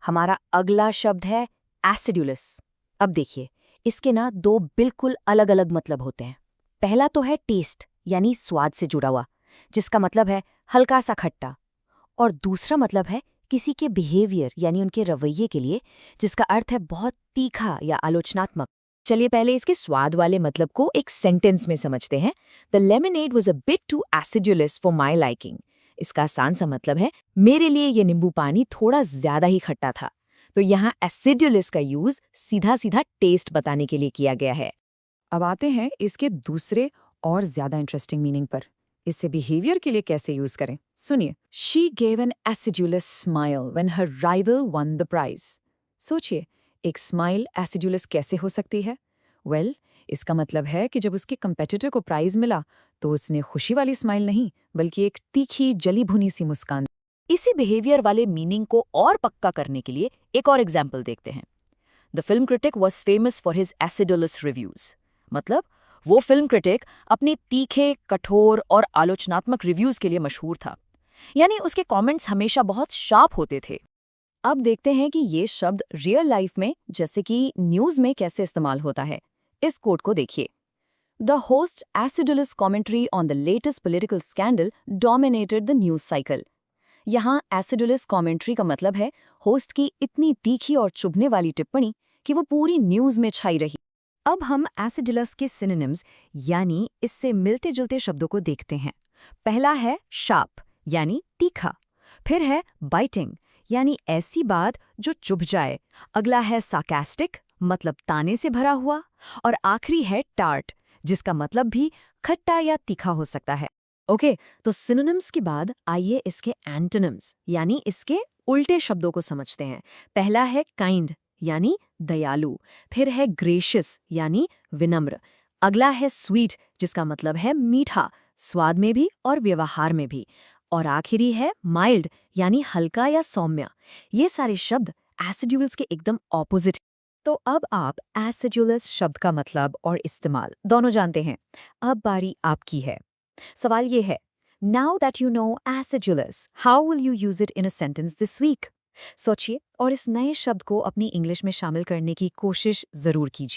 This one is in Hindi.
हमारा अगला शब्द है एसिडुलस। अब देखिए, इसके ना दो बिल्कुल अलग अलग मतलब होते हैं। पहला तो है टेस्ट यानी स्वाद से जुड़ा हुआ, जिसका मतलब है हल्का सा खट्टा। और दूसरा मतलब है किसी के बिहेवियर यानी उनके रवैये के लिए, जिसका अर्थ है बहुत तीखा या आलोचनात्मक। चलिए पहले इसके स्वाद वाले मतलब को एक सेंटेंस में समझते हैं। The lemonade was a bit too acidulous for my liking. इसका आसान सा मतलब है मेरे लिए ये नींबू पानी थोड़ा ज्यादा ही खट्टा था। तो यहाँ एसिडुलस का यूज सीधा सीधा टेस्ट बताने के लिए किया गया है। अब आते हैं इसके दूसरे और ज्यादा इंटरेस्टिंग मीनिंग पर। इसे बिहेवियर के लिए कैसे यूज करें, सुनिए। She gave an acidulous smile when her rival won the prize. सोचिए, एक स्माइल एसिडुलस कैसे हो सकती है? वेल, इसका मतलब है कि जब उसके कंपेटिटर को प्राइज मिला तो उसने खुशी वाली स्माइल नहीं, बल्कि एक तीखी जली भुनी सी मुस्कान। इसी बिहेवियर वाले मीनिंग को और पक्का करने के लिए एक और एग्जाम्पल देखते हैं। The film critic was famous for his acidulous reviews. मतलब वो फिल्म क्रिटिक अपने तीखे, कठोर और आलोचनात्मक रिव्यूज के लिए मशहूर था। यानी उसके कमेंट्स हमेशा बहुत शार्प होते थे। अब देखते हैं कि ये शब्द रियल लाइफ में, जैसे कि न्यूज में, कैसे इस्तेमाल होता है। इस कोट को देखिए। The host acidulous commentary on the latest political scandal dominated the news cycle. यहाँ एसिडुलस कमेंट्री का मतलब है होस्ट की इतनी तीखी और चुभने वाली टिप्पणी कि वो पूरी न्यूज में छाई रही। अब हम एसिडुलस के सिनोनिम्स यानी इससे मिलते जुलते शब्दों को देखते हैं। पहला है शार्प यानी तीखा, फिर है बाइटिंग यानी ऐसी बात जो चुभ जाए, अगला है सार्कास्टिक मतलब ताने से भरा हुआ, और आखिरी है टार्ट जिसका मतलब भी खट्टा या तीखा हो सकता है। ओके, तो सिनोनिम्स के बाद आइए इसके एंटोनिम्स यानी इसके उल्टे शब्दों को समझते हैं। पहला है काइंड यानी दयालु, फिर है ग्रेशियस यानी विनम्र, अगला है स्वीट जिसका मतलब है मीठा, स्वाद में भी और व्यवहार में भी, और आखिरी है माइल्ड यानी हल्का या सौम्य। ये सारे शब्द एसिडुलस के एकदम ऑपोजिट। तो अब आप एसिडुलस शब्द का मतलब और इस्तेमाल दोनों जानते हैं। अब बारी आपकी है। सवाल ये है, now that you know acidulous, how will you use it in a sentence this week? सोचिए और इस नए शब्द को अपनी इंग्लिश में शामिल करने की कोशिश जरूर कीजिए।